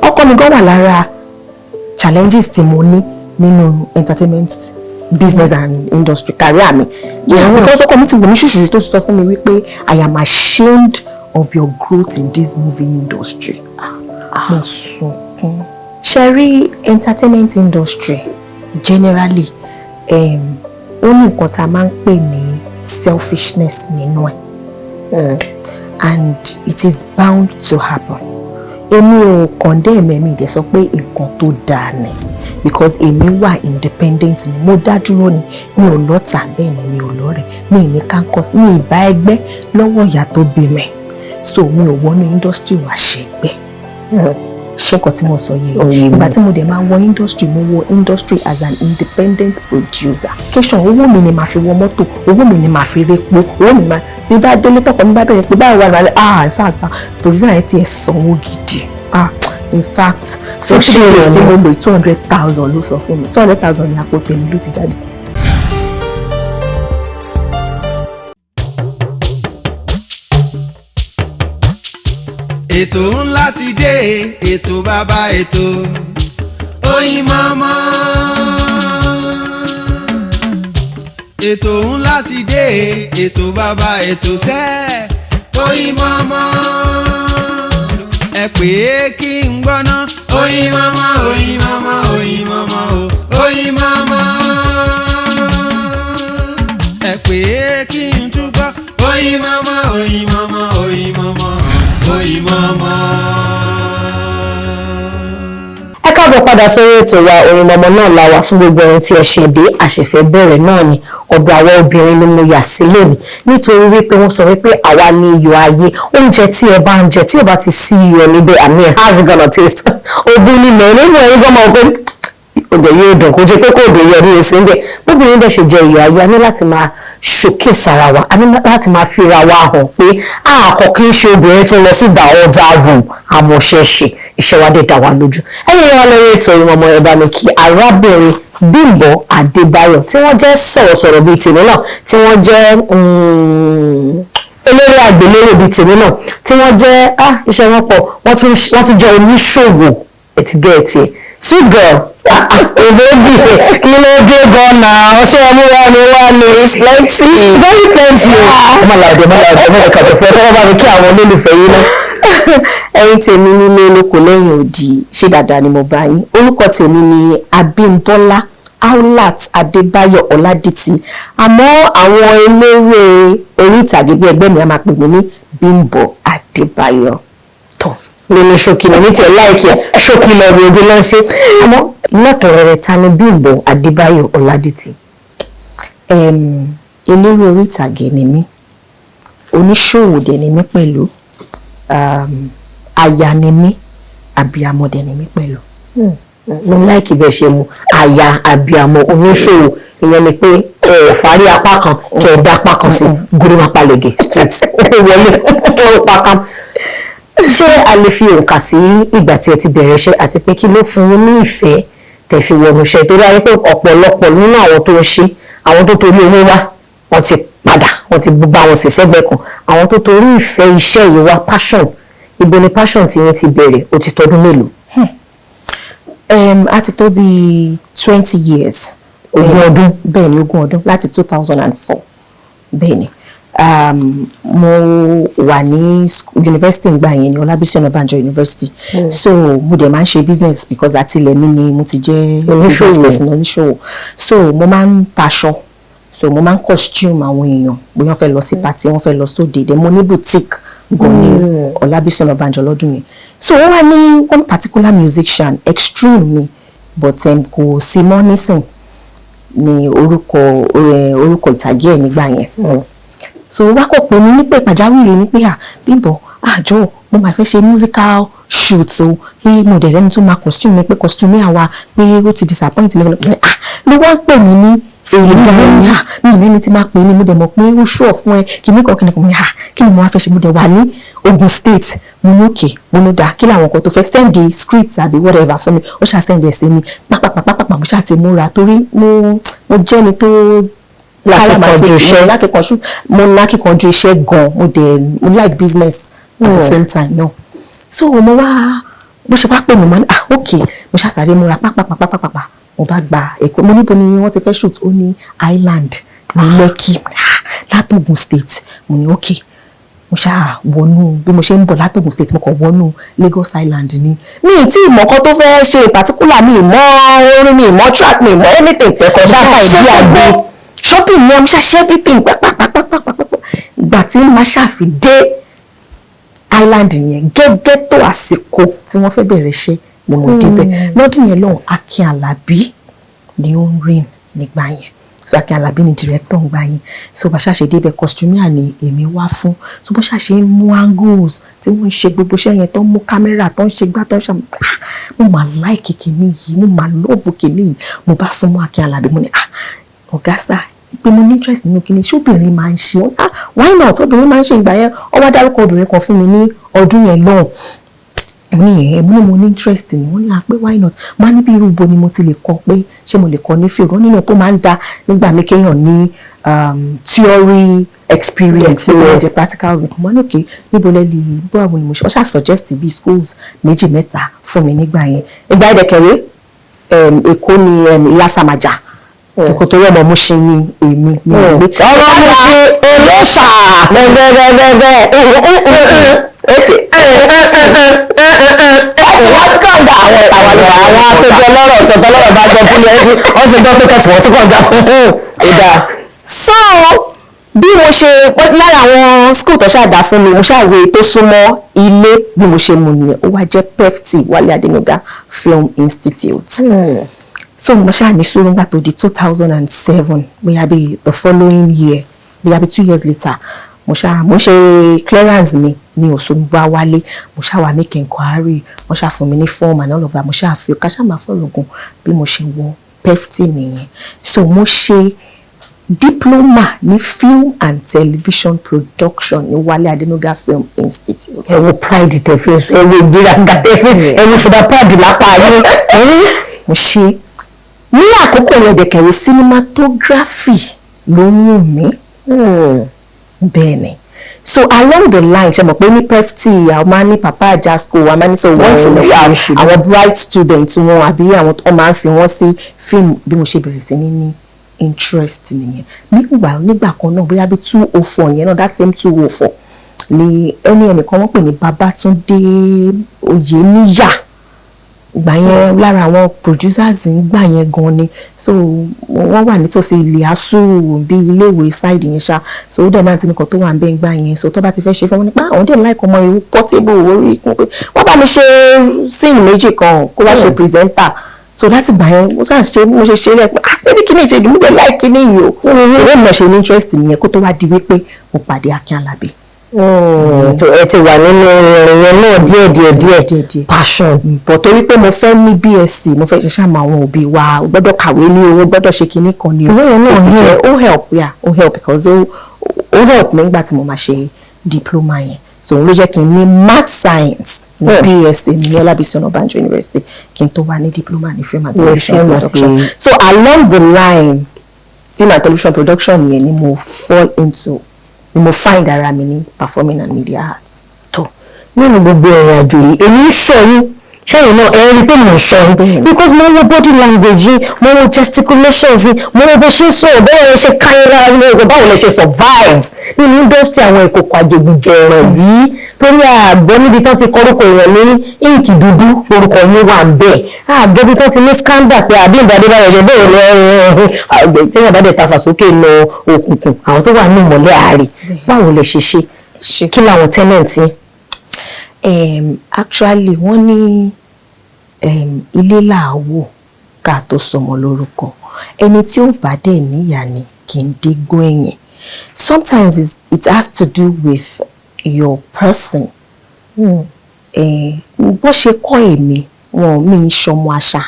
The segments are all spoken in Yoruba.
ọkọ mi gan wà lára challenges tí mo ní nínú entertainment business and industry career mi. Because ọkọ mi ti gbọ́ mi ṣùṣù tó sọ fún mi wípé I am ashamed of your growth in this movie industry. Mo sunkún. Ṣé entertainment industry generally ó ní nǹkan tá a máa ń pè ní selfishness nínú ẹ̀. And it is bound to happen. Èmi ò condemn mi dẹ̀ sọ pé nǹkan tó dáa ni because èmi wà independent ni mo dá dúró ni mi ò lọ́tà bẹ́ẹ̀ ni mi ò lọ́rẹ̀ mi ní campus mi ìbá ẹgbẹ́ lọ́wọ́ ìyá tó bí mi so mi ò wọnú industry wá ṣẹgbẹ́ ṣé nǹkan tí mo sọ yìí ìgbà tí mo dẹ̀ máa wọ industry mo wọ industry as an independent producer kéṣàn owó mi ni màá fi wọ mọ́tò owó mi ni màá fi repo owó mi máa ti bá délé tọkọ mi bá bẹ̀rẹ̀ pé báwo wà lálẹ́ in fact producer yẹn ti ẹ̀ sanwó gidi in fact so she is still mo lo 200,000 ló sọ fún mi 200,000 ní àpò tèmi ló ti jáde. ètò ńlá ti dé ètò bàbá ètò Oyinmomo. ètò ńlá ti dé ètò bàbá ètò sẹ́ Oyinmomo. ẹ pè é kí n gbọ́ná Oyinmomo Oyinmomo Oyinmomo Oyinmomo. ẹ pè é kí n túbọ̀ Oyinmomo Oyinmomo Oyinmomo Oyinmomo. Ẹ káàbọ̀ padà sórí ètò wa Oyinmomo náà la wà fún gbogbo ẹni tí ẹ ṣe dé àṣẹfẹ́ bẹ̀rẹ̀ náà ni ọ̀dọ̀ àwọn obìnrin ni mo yà sílẹ̀ mi nítorí wípé wọ́n sọ wípé àwa ni iyọ̀ ayé oúnjẹ tí ẹ bá ń jẹ tí ò bá ti sí iyọ̀ níbẹ̀ àmì ẹ̀ how's it gonna taste ogun nílẹ̀ nínú ẹ̀yìn gbọ́mọ̀ pé òdè yóò dùn kó jẹ́ pé kò dé yọ ní èsì ń bẹ̀ bóbìnrin bẹ̀ ṣe jẹ iyọ̀ ayé a ní láti máa showcase ara wa a ní láti máa fira wa hàn pé àkọ́ kí n ṣe obìnrin tó lọ sí the other room àmọ̀ṣẹ́ṣe iṣẹ́ wa dé dá wa lójú ẹ̀yìn wa lórí ètò Oyinmomo ẹ bá mi kí arábìnrin Bimbo Adebayo tí wọ́n jẹ́ sọ̀rọ̀sọ̀rọ̀ bíi tèmi náà tí wọ́n jẹ́ eléré àgbélérò bíi tèmi náà tí wọ́n jẹ́ iṣẹ́ wọn pọ̀ wọ́n tún jẹ́ oníṣòwò ẹ̀tìgẹ́ẹ̀tì sweet girl òbẹ́bí kí ló dé gan-an ọṣẹ ọmúra ni wà ní it's plenty very plenty o. ọmọ ìkàṣẹ fún ẹ tọ́wọ́ bá mi kí àwọn olólùfẹ́ yín náà. ẹ̀yin tèmi nílé olóko lẹ́yìn òdì ṣé dáadáa ni mo bá yín orúkọ tèmi ni Abímbọ́lá Aulat Adébáyọ̀ Ọládìtì àmọ́ àwọn eléré orí ìtàgé bí ẹgbẹ́ mi a máa pè mí ní Bimbo Adebayo. tó nínú ṣókìlọ ní tiẹ̀ láìkí ẹ̀ ṣókìlọ rẹ̀ ojú lọ ṣe àmọ́ lọ́tọ̀ọ̀rọ̀ rẹ̀ ta ni Bimbo Adebayo Ọládìtì. eléré orí ìtàgé ni mí oníṣòwò dẹ̀ ni mí pẹ̀lú aya ni mí abiyamọ dẹ̀ ni mí pẹ̀lú. mo láìkí bẹ́ẹ̀ ṣe mu aya abiyamọ oníṣòwò ìyẹn ni pé fàárí apá kan kí ẹ dá apá kan sí gorímápá lege straight wọlé ó pàkàm. ṣé a lè fi òǹkà sí ìgbà tí ẹ ti bẹ̀rẹ̀ iṣẹ́ àti pé kí ló fún yín ní ìfẹ́ tẹ̀ fi wọnú iṣẹ́ torí ayé pé ọ̀pọ̀lọpọ̀ nínú àwọn tó ń ṣe àwọn tó torí owó wá wọ́n ti padà wọ́n ti bá wọn sì sẹ́gbẹ́ kan àwọn tó torí ìfẹ́ iṣẹ́ yìí wá passion ibo ni passion tí yín ti bẹ̀rẹ̀ ó ti tọdún mélòó. a ti tó bí 20 years. ogún ọdún. bẹ́ẹ̀ ni ogún ọdún láti 2004 bẹ́ẹ̀ ni mo wà ní university ngbà yẹn ní Ọlábísí Ọ̀nàbànjọ University so mo dẹ̀ máa ń ṣe business because àtìlẹ̀ mi ni mo ti jẹ́ oníṣòwò so mo máa ń taṣọ so mo máa ń costume àwọn èèyàn bóyá wọ́n fẹ́ lọ sí party wọ́n fẹ́ lọ sóde dẹ̀ mo ní boutique gan ní Ọlábísí Ọ̀nàbànjọ lọ́dún yẹn so wọ́n wá ní one particular musician extreme ni but kò sí mọ́ nísìn ní orúkọ ìtàgé ẹ̀ nígbà yẹn so wá kò pè mí ní pé pàjáwìrì ní pé Bimbo àjọ mo máa fẹ́ ṣe musical shoot o pé mo dẹ̀ lẹ́ni tó máa costume mi pé costume àwa pé ó ti disappoint mi ló wá pè mí ní èyí mi lẹ́ni tí máa pè ní mo dẹ̀ mọ̀ pé ó ṣọ́ fún ẹ kí ní kọ̀ọ̀kan mo ní kí ni mo wá fẹ́ ṣe mo dẹ̀ wà ní Ogun State mo ní òkè mo ní dá kí làwọn kan tó fẹ́ send the script àbí whatever fún mi ó ṣáà send ẹ̀ sí mi pápápápápá mo ṣáà ti múra torí mo jẹ́ ni tó lákìkanjú iṣẹ́ gan mo like business at the same time no so mo wá bó ṣe wá pè mí mọ́ ní ok mo ṣàṣàrè múra pápápápápápá mo bá gba Èkó mo níbo ni wọ́n ti fẹ́ shoot ó ní Island ní Lekki látògùn state mo ní ok mo ṣáà wọnú bí mo ṣe ń bọ̀ látògùn state mo kàn wọnú Lagos Island ni mi ì tí ìmọ̀ kan tó fẹ́ ṣe particular mi ìmọ̀ orin mi ìmọ̀ track mi ìmọ̀ anything tẹ̀kọ̀ ṣáà ṣe gbogbo shopping ni mo ṣáà ṣe everything pápápápápápá ìgbà tí mo ṣàfi dé Island yẹn gẹ́gẹ́ tó àsìkò tí wọ́n fẹ́ bẹ̀rẹ̀ iṣẹ́ ni mo débẹ̀ lọ́dún yẹn lọ́hùn Akin Alabi ni ó ń rìn nígbà yẹn so Akin Alabi ni director ń gbà yẹn so bá ṣàṣe débẹ̀ costumier ni èmi wá fún so bó ṣàṣe ń mú angles tí wọ́n ń ṣe gbogbo iṣẹ́ yẹn tó ń mú kámẹ́rà tó ń ṣe gbá tó ń ṣe mo máa like kìíní yìí mo máa love kìíní yìí mo bá súnmọ́ Akin Alabi mo ní ọ̀gá sá pé mo ní interest nínú kìíní ṣé obìnrin máa ń ṣe why not obìnrin máa ń ṣe ìgbà yẹn ó wá dárúkọ obìnrin kan fún mi ní ọdún yẹn lọ́hùn mo ní interest ni wọ́n ní pé why not máa ní bí irú ibo ni mo ti lè kọ́ pé ṣé mo lè kọ́ ní field wọ́n nínú pé máa ń da nígbà mi kéèyàn ní theory experience the practicals nìkan wọ́n ní òkè níbo lẹ́ lè bó àwọn ni mo ṣe ọ̀ṣà suggest bí schools 2-3 fún mi nígbà yẹn ìgbà ẹ̀dẹ̀kẹ̀rẹ́ Èkó ni Ìlàsàmàjà Èkó tó rọ̀mọ̀ mo ṣe ni èmi ní ìgbé ọ̀rọ̀ mo ṣe olóṣà wọ́n kàn dá àwọn àpéjọ lọ́rọ̀ ṣọ̀tọ̀ lọ́rọ̀ bá gbọ́ fún ẹni wọ́n ti gbọ́ pé kẹ́tì wọ́n tún kàn dá ìdá. so bí mo ṣe lára àwọn school tó ṣàdá fún mi mo ṣàwé tó súnmọ́ ilé bí mo ṣe mú nìyẹn ó wá jẹ́ PEFT Wálé Adénúgà Film Institute. so mo ṣáà ní sùúrù nígbà tó di 2007 bóyá bí the following year bóyá bí 2 years later mo ṣe clearance mi ní Òṣogbo wálé mo ṣáà wá make inquiry mo ṣáà fún mi ní form and all of that mo ṣáà fi ká ṣáà máa fọlọ́gùn bí mo ṣe wọ PEFT nìyẹn so mo ṣe diploma ní film and television production ní Wálé Adénúgà Film Institute. ẹ wo pride tẹ fi ẹ wo ìgbéraga tẹ fi ẹ wo ṣọdá pride lápá yín. mo ṣe ní àkókò yẹn dẹ̀kẹ̀rẹ̀ cinematography ló ń wù mí. bẹ́ẹ̀ ni so along the line ṣe mọ̀ pé ní PEFT àwọn máa ní Papa Ajasco àwọn máa ní so once in a while àwọn bright students wọn àbí àwọn tó máa ń fi wọ́n sí fíìmù bí mo ṣe bẹ̀rẹ̀ sí ní interest nìyẹn nígbà kan náà bóyá bí 204 yẹn náà that same 204 ni ẹni ẹnìkan wọ́n pè ní Babátúndé Oyèníyà gbà yẹn lára àwọn producers ń gbà yẹn gan ni so wọ́n wà nítòsí ilé asú bí iléèwé side yẹn ṣá so ó dẹ̀ náà ti nìkan tó wà ń bẹ́ ń gbà yẹn so tó bá ti fẹ́ ṣe fún wọn nípa àwọn dẹ̀ láìkọ́ ọmọ ìwú portable orí kún pé wọ́n bá mi ṣe scene méjì kan kó wá ṣe presenter so láti gbà yẹn mo ṣáà ṣe mo ṣe ṣe rẹ pé ṣé bí kíní ṣe dùn mí dẹ̀ láì kíní yìí o ìwé mi ṣe ní interest nìyẹn kó tó wá di wípé mo pàdé Akin Alabi. ẹ ti wà nínú ìrìn náà díẹ̀ passion. bọ̀ torí pé mo fẹ́ ní BSc mo fẹ́ ṣẹ̀ṣẹ̀ mọ àwọn òbí wa gbọ́dọ̀ kàwé ní owó gbọ́dọ̀ ṣe kinní kan ní o ó help because ó help mi nígbà tí mo máa ṣe diploma yẹn so òun ló jẹ́ kí n ní math science ní BSc ní Ọlábísí Ọ̀nàbànjọ University kí n tó wá ní diploma ní film and television production so along the line film and television production yẹn ni mo fall into ni mo find ara mi ní performing and media arts. tó nínú gbogbo ìrìn àjò yìí èmi ń sọ yín ṣẹ́yìn náà ẹ rí i pé mo ń sọ yín because mo wo body language yín mo wo gesticulations yín mo wo bó ṣe ń sọ̀rọ̀ bẹ́ẹ̀ lè ṣe káyọ̀ lára ní ọgbọ̀n báwo lè ṣe survive nínú industry àwọn ìkòkò àjègùjẹrẹ yìí torí àgbẹ̀ níbi tán ti kọ́rúkọ èèyàn ní íǹkì dúdú orúkọ yín wà ń bẹ̀ àgbẹ̀ níbi tán ti ní scandal pé Bimbo Adebayo jẹ́ bẹ́ẹ̀ lọ àgbẹ̀ téèyàn bá dẹ̀ ta fàsókè lọ òkùnkùn àwọn tó wà ní ìmọ̀lẹ́ ààrẹ báwo lè ṣe kí làwọn tenant yín. Actually wọ́n ní ilé làwò ká tó sọmọ lórúkọ ẹni tí ó bá dẹ̀ níyà ni kì í dégbò ẹ̀yìn sometimes it has to do with your person. bó ṣe kọ́ èmi wọn mi ń ṣọmọ àṣà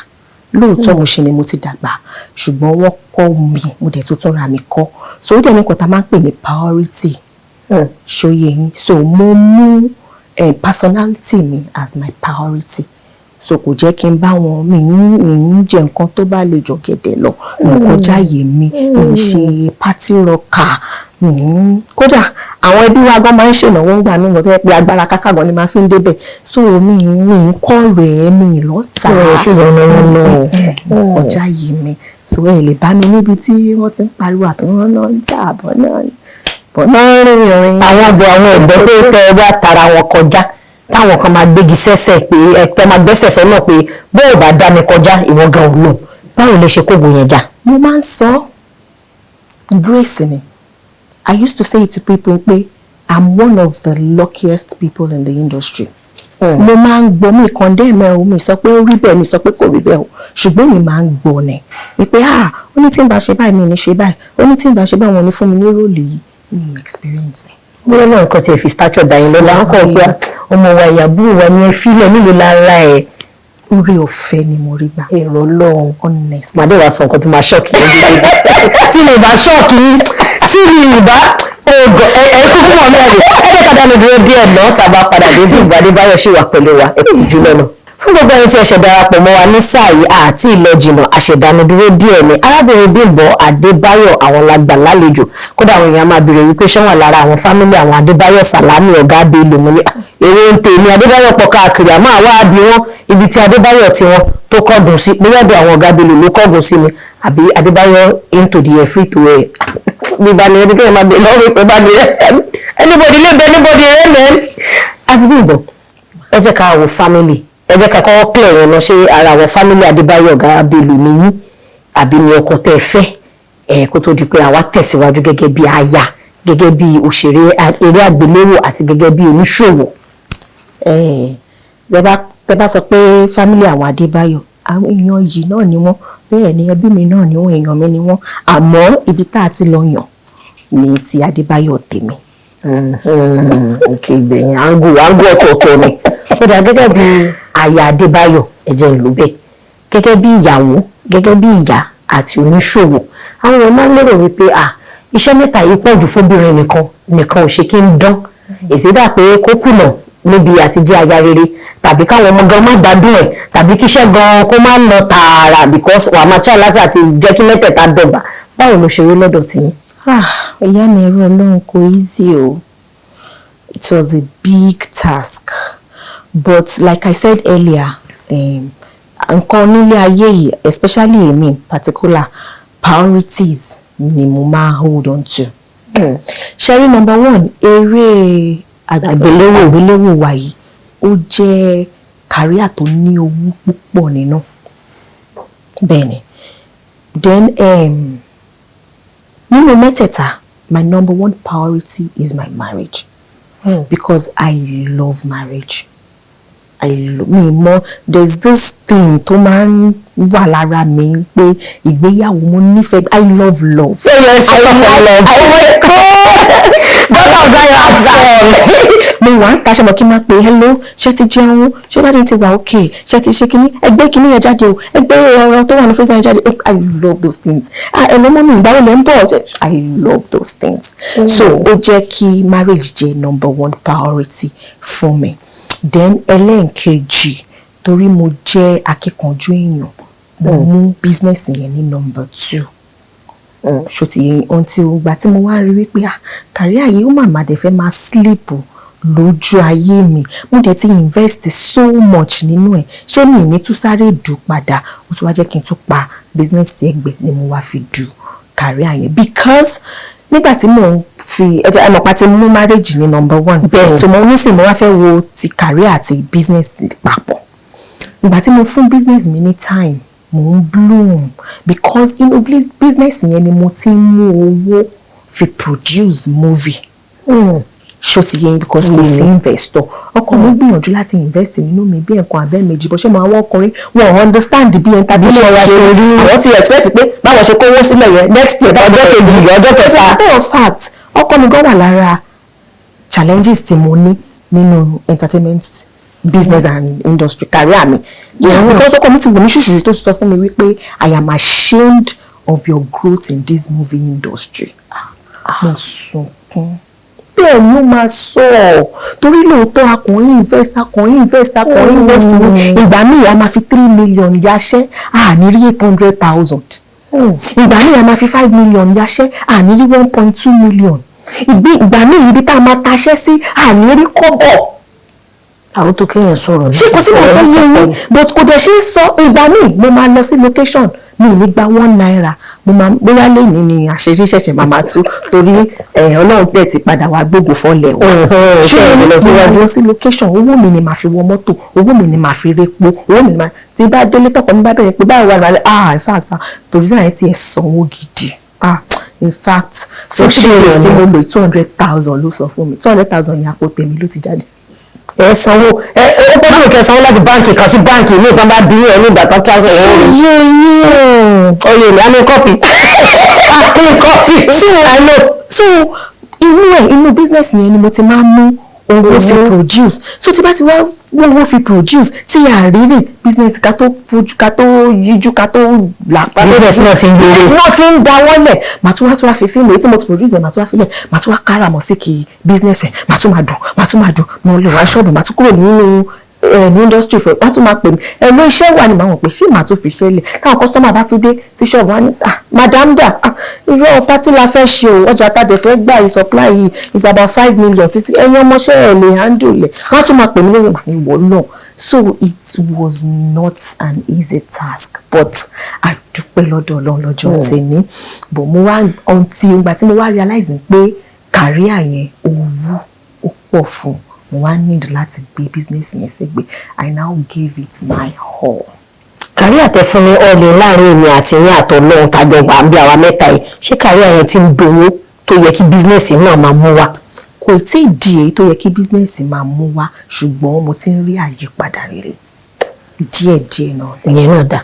lóòótọ́ mo ṣe ni mo ti dàgbà ṣùgbọ́n wọ́n kọ́ mi mo dẹ̀ tuntun ra mi kọ́ so ó dẹ̀ ní nǹkan tá a máa ń pè ní priority ṣòye yín so mo mú personality mi as my priority so kò jẹ́ kí n bá wọn mi ń jẹ nǹkan tó bá lè jọ gẹ̀dẹ̀ lọ mi kọjá yé mi ń ṣe party rocker kódà àwọn ẹbí wa gan máa ń ṣènáwó ń gbà mí nǹkan tó yẹ pé agbára kákà gan ni máa fi ń débẹ̀ so mi ń kọ́ rẹ̀ mi lọ́ta ọjà yìí mi so ẹ lè bá mi níbi tí wọ́n ti ń pariwo àtọ́wọ́n náà ń dà bọ́ náà rìn àwọn ọ̀dọ́ tó tẹ wá tara wọn kọjá táwọn kan máa gbégi sẹ́sẹ̀ pé ẹ̀tọ́ máa gbẹ́sẹ̀ sọ́nà pé bó o bá dá mi kọjá ìwọ gan ò lò báwo lè ṣe kóògùn yẹn jà. mo máa ń sọ grace ni I used to say it to people pé I'm one of the luckiest people in the industry. Mo máa ń gbọ́ mi condemn ẹ̀ o mi sọ pé ó rí bẹ́ẹ̀ mi sọ pé kò rí bẹ́ẹ̀ o ṣùgbọ́n mi máa ń gbọ́ ni wípé ó ní tí n bá ṣe báyìí mi ní ṣe báyìí ó ní tí n bá ṣe báyìí wọn ní fún mi ní róòlù yìí mi experience ẹ̀. bóyá náà nǹkan tí ẹ fi stature dà yín lọ́la wọn kọ́ pé ọmọ wa ìyàbúrò wa ni ẹ fílẹ̀ nílùú lára ẹ̀. orí ọ̀fẹ́ ni mo rí gbà. èrò lọ́hùn honest. màdé wàá sọ nǹkan tó máa ṣọ́ọ̀kì tí mi bá ṣọ́ọ̀kì tí mi bá oògùn kúkú wọn náà rè ẹ jẹ́ ká dánu dúró díẹ̀ náà tá a bá padà dé bí Bimbo Adebayo ṣì wà pẹ̀lú wa ẹ kú jù lọ́nà. fún gbogbo ẹni tí ẹ ṣe darapọ̀ mọ́ wa ní sáà yìí àti ìlọjìnà àṣẹdánudúró díẹ̀ ni arábìnrin Bimbo Adebayo àwọn lágbà lálejò kódà àwọn èèyàn máa béèrè wípé ṣé wọn lára àwọn fámílì àwọn Adebayo Salami ọ̀gá Bello mo ní èrè ń tèmi Adebayo pọ̀ káàkiri àmọ́ àwa àbí wọn ibi tí Adebayo tí wọn tó kọ́gùn sí bóyá ọ̀dọ̀ àwọn ọ̀gá Bello ló kọ́gùn sí ni àbí Adebayo into the free to wear bíbá ni ẹni kí ẹ máa bẹ lọ́wọ́ ìpè bá mi rẹ anybody lè bẹ anybody rẹ mẹ́rin àti Bimbo ẹ jẹ́ ká wo family ẹ jẹ́ ká kọ́kọ́ clear wọn lọ ṣé ara àwọn family Adebayo ọ̀gá Bello nìyí àbí ni ọkọ tẹ́ ẹ fẹ́ kó tó di pé àwa tẹ̀síwájú gẹ́gẹ́ bí aya gẹ́gẹ́ bí òṣèré eré àgbéléwò àti gẹ́gẹ́ bí oníṣòwò. Bẹ́ bá sọ pé family àwọn Adebayo àwọn èèyàn yìí náà ni wọ́n bẹ́ẹ̀ ni ẹbí mi náà ni wọ́n èèyàn mi ni wọ́n àmọ́ ibi tá a ti lọ yàn ní ti Adebayo tèmi. ìgbẹ̀yìn àǹgù ọ̀tọ̀ọ̀tọ̀ ni kódà gẹ́gẹ́ bí aya Adebayo ẹ̀jẹ̀ ìlú bẹ́ẹ̀ gẹ́gẹ́ bí ìyàwó gẹ́gẹ́ bí ìyá àti oníṣòwò àwọn èèyàn máa ń lérò wípé iṣẹ́ mẹ́ta yìí pọ̀ jù fóbìnrin nìkan ò ṣe kí ń dán èsì dà pé kó kùnà níbi àtijọ́ aya rere tàbí káwọn ọmọ gan má gbádùn ẹ̀ tàbí kíṣẹ́ gan kó má lọ tààrà because wàá máa try láti àti jẹ́ kí mẹ́tẹ̀ẹ̀ta dọ̀gba báwo ló ṣe rí lọ́dọ̀ tí yín. ìyá mi ẹ̀rọ ọlọ́run kò easy o it was a big task but like I said earlier nǹkan nílé ayé yìí especially èmi in particular priorities ni mo máa hold on to. ṣẹ́rí number one eré àgbéléwò wa yìí ó jẹ́ kàríà tó ní owó púpọ̀ nínú bẹ́ẹ̀ ni then nínú mẹ́tẹ̀ẹ̀ta my number one priority is my marriage because I love marriage. There's this thing tó máa ń wà lára mi pé ìgbéyàwó mo nífẹ̀ẹ́ I love love. So you're so love. Bọ́lá ọ̀zára àfẹ́ mo wà ń taṣọ mọ̀ kí n máa pè hello ṣé ti jẹun ṣé dáadé ti wà okay ṣé ti ṣe kíní ẹgbẹ́ kíní yẹn jáde o ẹgbẹ́ ọ̀rọ̀ tó wà ní fẹ́sẹ̀ yẹn jáde I love those things. Ẹ̀lọ́ mọ́mí ìgbàwọ̀ lẹ́ ń bọ̀ I love those things. So ó jẹ́ kí marriage jẹ́ number one priority fún mi. Then ẹlẹ́nkejì torí mo jẹ́ akíkanjú èèyàn mo mú business yẹn ní number two. Ṣòtì until ìgbà tí mo wá rí wípé career yìí ó màmá dẹ̀ fẹ́ máa sleep lójú ayé mi mo dẹ̀ ti invest so much nínú ẹ̀ ṣé mi ní tún sáré dù padà ó tún wá jẹ́ kí n tún pa business ẹgbẹ́ ni mo wá fi dù career yẹn because nígbà tí mò ń fi ẹmọ̀pá ti mú marriage ní number one so mo ní sì mo wá fẹ́ wo ti career àti business papọ̀ ìgbà tí mo fún business mi ní time mo ń bloom because inú business yẹn ni mo ti ń mú owó fi produce movie ṣó ti yẹn because kò sí investor ọkọ mi gbìyànjú láti invest nínú mi bí nǹkan abẹ́ méjì bó ṣe mọ àwọn ọkùnrin wọn understand bí entertainment ṣe rí àwọn ti expect pé báwọn ṣe kówó sílẹ̀ yẹn next year ọjọ́ kejì ọjọ́ kẹta. as a matter of fact ọkọ mi gan wà lára challenges tí mo ní nínú entertainment business and industry career mi because ọkọ mi ti gbòmí ṣùṣù tó sọ fún mi wípé I am ashamed of your growth in this movie industry. mo sunkún bẹ́ẹ̀ ló máa sọ ọ́ torí lóòótọ́ akọ̀yìn invest ìgbà míì a máa fi 3 million yaṣẹ́ àní rí 800,000 ìgbà míì a máa fi 5 million yaṣẹ́ àní rí 1.2 million ìgbà míì ibi tá a máa taṣẹ́ sí àní rí kọ́bọ̀. àwọn tó kéèyàn sọ̀rọ̀ ṣé kò tí mo fẹ́ yé yín but kò dẹ̀ ṣe é sọ ìgbà míì mo máa lọ sí location mi ní gba 1 naira mo máa bóyá lẹ́yìn ni àṣírí ṣẹ̀ṣẹ̀ máa tú torí ọlọ́run tẹ̀ ti padà wá gbógun fọ́lẹ̀ o. ṣé mo máa lọ sí location owó mi ni màá fi wọ mọ́tò owó mi ni màá fi repo owó mi ni màá tí bá délé tọkọ mi bá bẹ̀rẹ̀ pé báwo wà lálẹ́ in fact producer yẹn ti ẹ̀ sanwó gidi in fact for 3 days tí mo lò 200,000 ló sọ fún mi 200,000 yẹn àpò tèmi ló ti jáde. ẹ sanwó ó gbọ́dọ̀ kẹ́ sanwó láti báǹkì kan sí báǹkì ní ìpín bá bí ẹ ní ìgbà kan transfer owó rẹ̀. oyè mi á ní kọ́pì so inú business yẹn ni mo ti máa ń mú owó fi produce so tí bá ti wá owó fi produce tí àrírí business ká tó fojú ká tó yíjú ká tó làpá business náà ti ń gbèrè tí wọ́n ti ń da wọ́lẹ̀ màá tún wá fi fíìmù èyí tí mo ti produce ẹ̀ màá tún wá filẹ̀ màá tún wá kára mọ̀ sí kí business ẹ̀ màá tún máa dùn mo lè wá ṣọ́ọ̀bù màá tún kúrò nínú ní industry fẹ́ wọ́n tún máa pè mí ẹ̀rọ iṣẹ́ wà ní màá wọ̀n pé ṣé màá tún fi ṣẹlẹ̀ káwọn customer bá tún dé sí ṣọ́ọ̀bù wọn ní madam da irọ́ pátí la fẹ́ ṣe o ọjà tàdé fẹ́ gbà yìí supply yìí is about 5 million sísí ẹ̀yin ọmọọṣẹ́ ẹ̀ lè handle ẹ̀ wọ́n tún máa pè mí lórí màá ní wọ́ náà so it was not an easy task but àdúpẹ́ lọ́dọ̀ Ọlọ́run lọ́jọ́ tèmi but mo wá until ìgbà tí mo wá realize pé career yẹn owó ó pọ̀ fún mo wá need láti gbé business yẹn ségbé I now gave it my all. kàrí àtẹ̀fún ni ọ̀lẹ̀ láàrin èmi àti ní àtọ̀lọ́hún tàjọ wà ń bí àwa mẹ́ta yìí ṣé kàrí àyẹn ti ń gbowó tó yẹ kí bísínẹ́sì náà máa mú wá. kò tí ì di èyí tó yẹ kí bísínẹ́sì máa mú wá ṣùgbọ́n mo ti ń rí àyípadà rere díẹ̀díẹ̀ náà. ìyẹn náà dà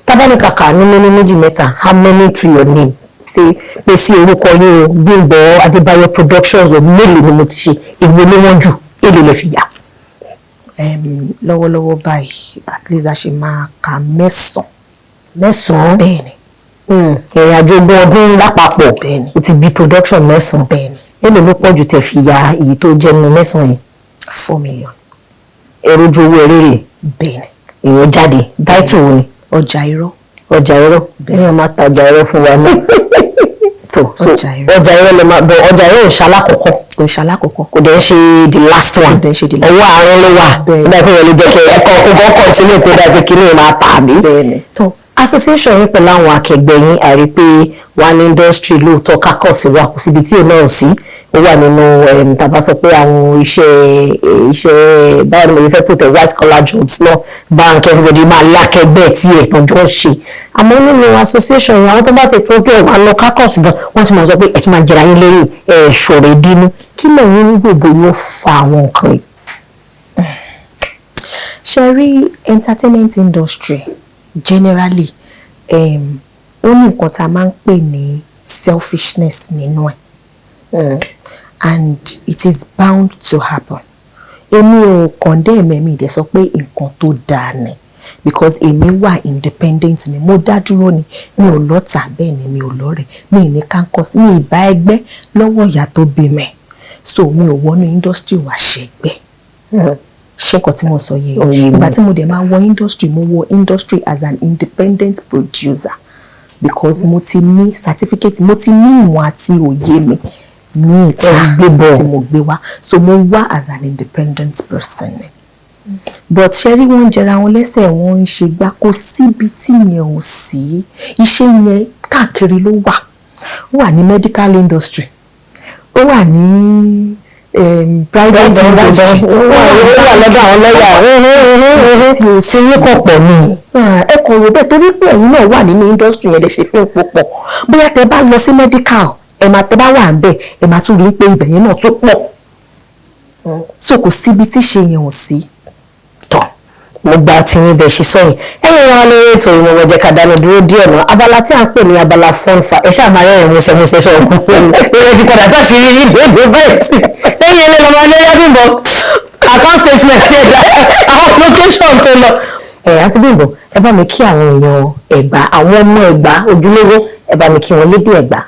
tábánikàkà ní mẹ́ni méjì mẹ́ta how many to your name ṣe pé sí orúkọ yín o Bimbo Adebayo Productions o mélòó ni mo ti ṣe èwo ló wọ́n jù èlò lè fi yà. lọ́wọ́lọ́wọ́ báyìí at least a ṣe máa ka 9. bẹ́ẹ̀ni ìrìn àjò ogún ọdún lápapọ̀ bẹ́ẹ̀ni o ti bí production 9 bẹ́ẹ̀ni èlò ló pọ̀ jù tẹ̀ fi ya èyí tó jẹ́ nínú 9 yẹn. 4 million. èrò ju owó eré bẹ́ẹ̀ni. ìyẹn jáde táìtù wo ni. ọjà irọ́. ọjà irọ́ bẹ́ẹ̀ máa ta ọjà irọ́ fún wa náà. ọjà irọ́ lè máa bọ ọjà irọ́ ò ṣalákọ̀ọ́kọ́. kò ṣalákọ̀ọ́kọ́. kò dẹ̀ ṣe the last one. kò dẹ̀ ṣe the last one. ọwọ́ àárín ló wà. bẹ́ẹ̀ ni bẹ́ẹ̀ ló jẹ́ kí ẹ̀kọ́ kọ̀ọ̀tínú kó dájú kí ní máa tà àbí. bẹ́ẹ̀ni. association yín pẹ̀lú àwọn akẹgbẹ́ yín àrí pé wà ní industry lóòótọ́ kákọ̀ọ̀sì wà kò síbi tí ò náà sí ó wà nínú tàbá sọ pé àwọn iṣẹ́ báwo ni mo fẹ́ put white collar jobs náà bank everybody máa lákẹgbẹ́ tí ẹ̀ tọ́jú ṣe àmọ́ nínú association yẹn àwọn tó bá ti tọ́jú ẹ̀ máa lọ kákọ̀ọ̀sì gan wọ́n ti máa sọ pé ẹ̀ tún máa jẹra yín lẹ́yìn ṣòro dínú kí lẹ́yìn ní gbogbo yóò fa àwọn nǹkan yìí. ṣe rí entertainment industry generally ó ní nǹkan tá a máa ń pè ní selfishness nínú ẹ̀ and it is bound to happen. èmi ò condemn ẹ̀mí ìdẹ sọ pé nǹkan tó dáa ni because èmi wà independent ni mo dá dúró ni mi ò lọ́tà bẹ́ẹ̀ ni mi ò lọ́rẹ̀ mi ní campus mi ìbá ẹgbẹ́ lọ́wọ́ ìyá tó bí mi so mi ò wọnú industry wá ṣẹgbẹ́. ṣé nǹkan tí mo sọ yẹ ìgbà tí mo dẹ̀ máa wọ industry mo wọ industry as an independent producer because mo ti ní certificate mo ti ní ìmọ̀ àti òye mi ní ìta tí mo gbé wá so mo wá as an independent person but ṣe rí wọn jẹra wọn lẹ́sẹ̀ wọn ń ṣe gbá kó síbi tí yẹn ò sí iṣẹ́ yẹn káàkiri ló wà ó wà ní medical industry ó wà ní private industry ó wà lọ́dọ̀ àwọn lọ́yà tí o sí kò pọ̀ ní. ẹ kò rò bẹ́ẹ̀ torí pé ẹ̀yin náà wà nínú industry yẹn lè ṣe fún púpọ̀ bóyá tẹ bá lọ sí medical ẹ máa tẹ bá wà ń bẹ̀ ẹ máa tún rí i pé ibẹ̀ yẹn náà tún pọ̀ so kò síbi tí ṣe yẹn ò sí. tọ́ mo gba tí yín bẹ̀ ṣe sọ́yìn ẹ̀yin wọn lórí ètò ìmọ̀ ọmọ jẹ́ ká dáná dúró díẹ̀ náà abala tí à ń pè ní abala fọ́nfà ẹ ṣáà máa rẹ́rìn músẹ́músẹ́ sọ̀rọ̀ èrè ti padà tá a ṣe rí ní ìgbé báyìí sí lẹ́yìn ilé lọ́mọ ní ẹ̀yà Bimbo account statement ṣe àwọn location tó lọ. àti Bimbo ẹ bá mi kí àwọn èèyàn Ẹ̀gbá àwọn ọmọ Ẹ̀gbá ojúlówó ẹ bá mi kí wọn lédè Ẹ̀gbá.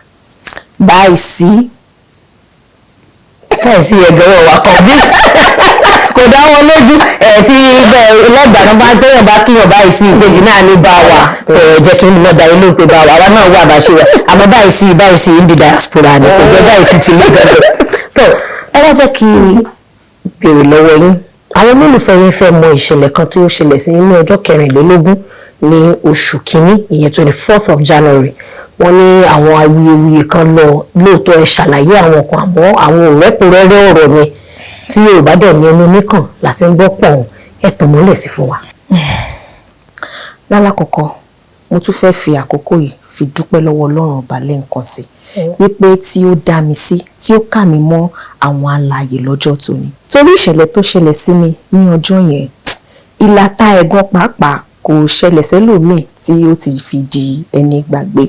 báyìí sí ẹ̀gbẹ́ wọ̀ wá kọ́ bí. kò dá wọn lójú tí lẹ́gbàá bá tẹ́yàn bá kíyàn báyìí sí ìkejì náà ní bá wa jẹ́ kí n lọ darí lóhùn pé bá wa àwa náà wà bá ṣe wà àmọ́ báyìí sí ń di diaspora ni kò jẹ́ báyìí sí ti lé bẹ́ẹ̀ tó ẹ wá jẹ́ kí béèrè lọ́wọ́ yín àwọn olólùfẹ́ yín fẹ́ mọ ìṣẹ̀lẹ̀ kan tí ó ṣẹlẹ̀ sí ní ọjọ́ 24 ní oṣù kínní ìyẹn 24th of January wọ́n ní àwọn awuyewuye kan lọ lóòótọ́ ẹ ṣàlàyé àwọn kan àmọ́ àwọn òrẹ́kùnrẹ́rẹ́ ọ̀rọ̀ yẹn tí Yorùbá dẹ̀ ní ẹnu oníkàn láti ń gbọ́ pọ̀ ẹ̀tàn mọ́lẹ̀ sí fún wa. lálàkọ̀kọ́ mo tún fẹ́ fi àkókò yìí fi dúpẹ́ lọ́wọ́ Ọlọ́run ọba lẹ́ǹkan sí wípé tí ó dá mi sí tí ó kà mí mọ́ àwọn alààyè lọ́jọ́ tóní torí ìṣẹ̀lẹ̀ tó ṣẹlẹ̀ sí mi ní ọjọ́ yẹn ìlàta ẹ̀gbọ́n pàápàá kò ṣẹlẹ̀ sẹ́lòmíì tí ó ti fi di ẹni gbàgbé.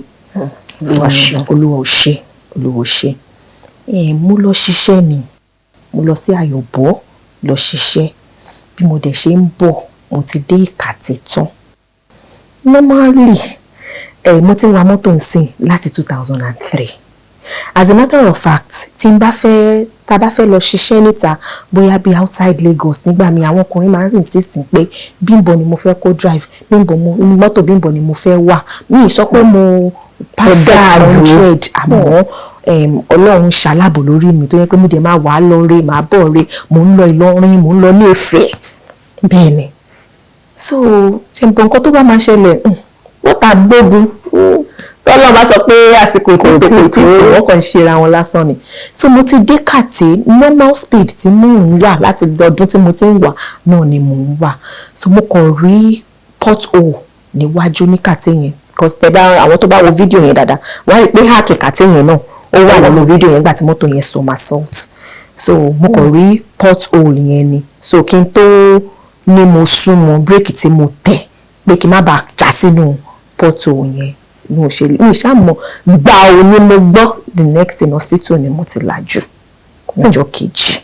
Olúwa ò ṣe mo lọ ṣiṣẹ́ ni mo lọ sí Àyọ̀bọ̀ lọ ṣiṣẹ́ bí mo dẹ̀ ṣe ń bọ̀ mo ti dé Ìkàtẹ́ tán normally mo ti ń wa mọ́tò nsìn láti 2003 as a matter of fact tí tá bá fẹ́ lọ ṣiṣẹ́ níta bóyá bí outside Lagos nígbà mi àwọn ọkùnrin máa ń insist pé Bimbo ni mo fẹ́ kó drive mọ́tò Bimbo ni mo fẹ́ wà mi ì sọ pé mo perfect 100 àmọ́ Ọlọ́run ṣàlábò lórí mi tó yẹ pé mo dẹ̀ máa wà lọ́ọ́rẹ́ máa bọ̀ rẹ́ mò ń lọ Ìlọrin mò ń lọ ní Ifẹ̀ bẹ́ẹ̀ ni so ṣe nǹkan tó bá máa ṣẹlẹ̀ wọ́n ta gbógun tọ́lọ́ bá sọ pé àsìkò tí wọ́n kàn ń ṣera wọn lásán ni so mo ti dé Kàtẹ́ normal speed tí mò ń wà láti ọdún tí mo ti ń wà náà ni mò ń wà so mo kàn rí pothole níwájú ní Kàtẹ́ yẹn because àwọn tó bá wo fídíò yẹn dáadáa wọ́n á rí pé háàkì Kàtẹ́ yẹn náà ó wà nínú fídíò yẹn gbà tí mọ́tò yẹn somersault so mo kàn rí pothole yẹn ni so kí n tó ní mo súnmọ́ bírèkì tí mo tẹ̀ pé kí n má bàa já sínú pothole yẹn mo ṣàmọ̀ gbà ó ní mo gbọ́ the next in hospital ni mo ti làjú lọ́jọ́ kejì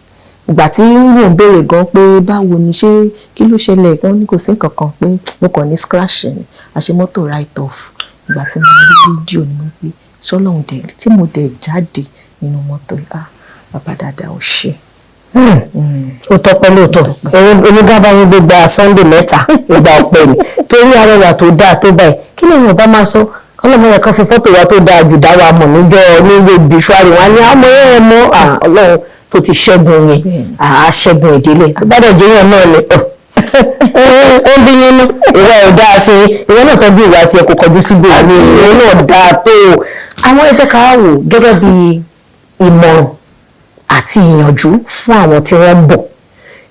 ìgbà tí wọ́n béèrè gan pé báwo ni ṣé kí ló ṣẹlẹ̀ wọ́n ní kò sí nǹkan kan pé mo kàn ní scratch ni àṣemọ́tò write off ìgbà tí mo rí fídíò ni mo pé ṣọ́lọ́hún dẹ̀ tí mo dẹ̀ jáde nínú mọ́tò bàbá dáadáa ò ṣe. ó tọpẹ́ lóòótọ́ onígbàbá yín gbé gba Sunday mẹ́ta ìgbà ọ̀pẹ ni torí arẹwà tó dáa tó báyìí kí lèyìn ọba máa sọ ọlọ́mọ yẹn kan fi fọ́tò wa tó dáa jù dá wa mọ̀ níjọ́ nílé bíṣúárì wọn ni àmọ́ yẹn mọ́ Ọlọ́run tó ti ṣẹ́gun yẹn àṣẹ́gun ìdílé gbọ́dọ̀ jẹ́yàn náà ni ó ń bí nínú ìwọ ò dáa sí ìwọ náà tọ́jú ìwà tí ẹ kò kọjú síbi ìwé ìwọ náà dáa tó àwọn ẹ jẹ́ ká wò gẹ́gẹ́ bí ìmọ̀ràn àti ìyànjú fún àwọn tí wọ́n ń bọ̀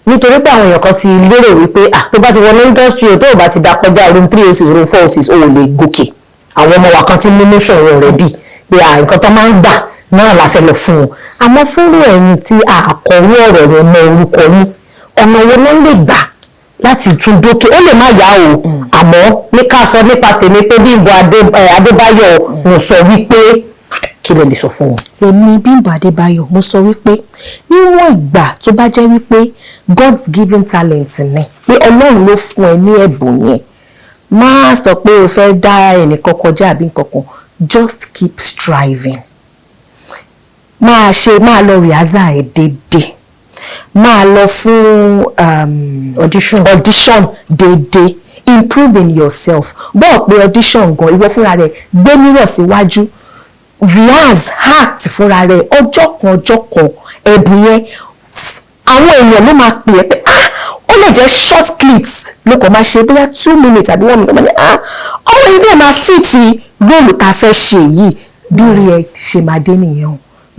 nítorí pé àwọn èèyàn kan ti lérò wípé tó bá ti wọnú industry tó bá ti dá kọjá room 306 room 406 ó lè gòkè àwọn ọmọ wa kan ti ní mission wọn already pé nǹkan tó máa ń gbà náà la fẹ́ lọ fún wọn àmọ́ fúnrú ẹ̀yin tí àkọ̀wé ọ̀rọ̀ yẹn mọ orúkọ yín ọ̀nà wo ló lè gbà láti tún dókè ó lè má yá o àmọ́ ní ká sọ nípa tèmi pé Bimbo Adebayo mo sọ wípé kí ló lè sọ fún wọn. èmi Bimbo Adebayo mo sọ wípé níwọ̀n ìgbà tó bá jẹ́ wípé God's given talent ni pé Ọlọ́run ló fún ẹ ní ẹ̀bùn yẹn má sọ pé o fẹ́ dá ẹnìkan kọjá àbí nǹkankan just keep striving máa lọ rìhásà ẹ̀ déédéé máa lọ fún audition déédéé improving yourself bọ́ọ̀ pé audition gan ìwọ fúnra rẹ̀ gbé mìíràn síwájú rehearse act fúnra rẹ̀ ọjọ́ kan ẹ̀bùn yẹn àwọn èèyàn ló máa pè é pé ó lè jẹ́ short clips ló kàn máa ṣe bóyá 2 minutes àbí 1 minute ọmọ yìí lè máa fìtì róòlù tá a fẹ́ ṣe yìí bí rí ẹ ṣe máa dé nìyẹn o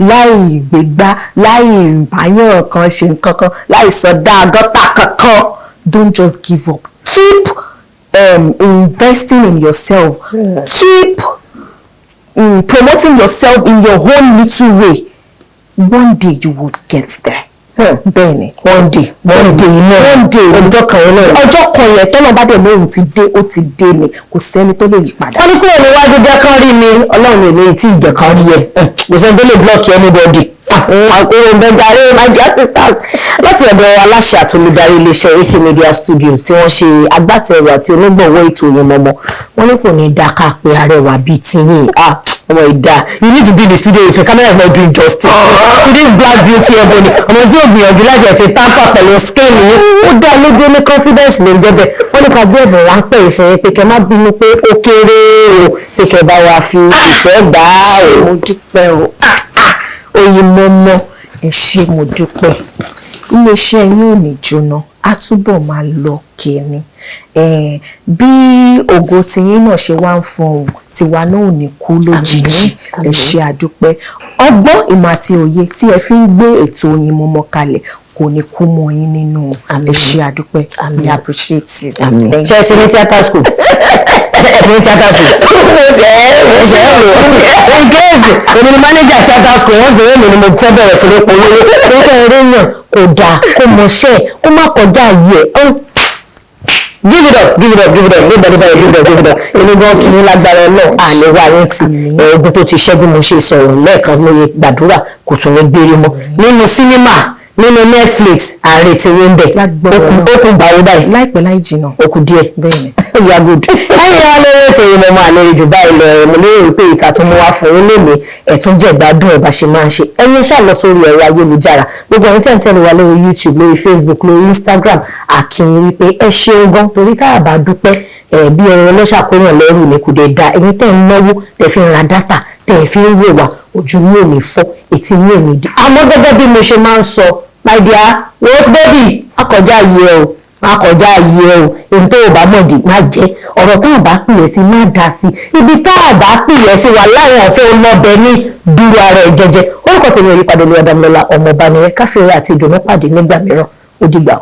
láì gbégbá láì báyàn kan ṣe nǹkan kan láì sọdá gọ́tà kankan don't just give up keep investing in yourself keep promoting yourself in your own little way one day you would get there. bẹ́ẹ̀ni one day ọjọ́ kan yẹn tọ́nà bá dẹ̀ lóhùn ti dé ó ti dé ni kò sẹ́ni tó lè yí padà. wọ́n ní kúrò níwájú jẹ́ kán rí mi Ọlọ́run èmi tí ìjẹ́ kan rí ẹ̀ kò sẹ́ni tó lè block anybody. àkóró ìbẹ́jàre my dear sisters láti ọ̀dọ̀ aláṣẹ àti olùdarí iléeṣẹ́ AK Media Studios tí wọ́n ṣe agbátẹrù àti onígbọ̀wọ́ ètò Oyinmomo wọ́n ní kò ní dáká pé arẹwà bíi tiyín ọmọ ìdá you need to be in the studio if your camera is not doing justice to this black beauty ebony ọmọ tí ó gbìyànjú láti ẹ̀tẹ̀ tamper pẹ̀lú skin yìí ó dá lójú ní confidence ló ń jẹ́ bẹ́ẹ̀ wọ́n nípa bí ẹ̀bùn ráńpẹ́ ìfẹ́ pé kẹ́ má bínú pé ó kéré o pé kẹ́ bá wa fi ìfẹ́ gbà á o. mo dúpẹ́ o Oyinmomo ẹ ṣé mo dúpẹ́ iléeṣẹ́ yín ò ní jóná á túbọ̀ máa lọ kíni bí ògo tiyín náà ṣe wá ń fọhùn tiwa náà ò ní kú lójijì ẹ ṣé àdúpẹ́ ọgbọ́n ìmọ̀ àti òye tí ẹ fi ń gbé ètò Oyinmomo kalẹ̀ kò ní kú mọ́ yín nínú ẹ ṣé àdúpẹ́ we appreciate you. ṣe é ti ní theatre school ẹ̀sìn ní theatre school ìgẹ́ẹ̀sì èmi ni manager theatre school wọ́n bẹ̀rẹ̀ mi ni mo tẹ́ bẹ̀rẹ̀ sí ní polówó lọ́wọ́ eré náà kò dáa kó mọṣẹ́ kó má kọjá yẹ give it up èmi gan kì í lágbára náà àlewà yẹn ti ogun tó ti ṣẹ́gun mo ṣe sọ̀rọ̀ lẹ́ẹ̀kan lóye gbàdúrà kò tún ní gbére mọ́ nínú sinimá nínú Netflix ààrẹ ti rí ń bẹ̀ okùn gbàwó báyìí láìpẹ́ láì jìnnà okùn díẹ̀ bẹ́ẹ̀ni ya good láyé wa lórí ètò Oyinmomo àlejò báyìí lọ mo lérò pé ìta tó mú wá fún yín lónìí ẹ̀tún jẹ́ gbádùn ẹ̀ bá ṣe máa ń ṣe ẹ̀yin ṣáà lọ sórí ẹ̀rọ ayélujára gbogbo ẹ̀yin tẹ̀ ń tẹ̀lé wa lórí YouTube lórí Facebook lórí Instagram àkìyìn wípé ẹ ṣeun gan torí káà bá dúpẹ́ bí ẹ̀rọ ọlọ́ṣàkóyàn lẹ́rù ní kò dé da ẹ̀yin tẹ̀ ń náwó tẹ̀ fi ń ra dátà tẹ̀ fi ń wò wá ojú mi ò ní fọ́ etí mi ò ní di àmọ́ gẹ́gẹ́ bí mo ṣe máa ń sọ my dear rose baby akọjá yìí ẹ o akọjá yìí ẹ o èyí tó o bá mọ̀ dì má jẹ́ ọ̀rọ̀ tó o bá pìyẹ sí má dá sí ibi tá a bá pìyẹ sí wa láwọn ọ̀fẹ́ ọlọ́bẹ ní dúró ara ẹ̀ jẹjẹ orúkọ tèmi ò yípadà olúwa dámilọ́lá ọmọ ọba nìyẹn káfíńrẹ́ àti ìdùnnú pàdé nígbà mìíràn ó dìgbà o.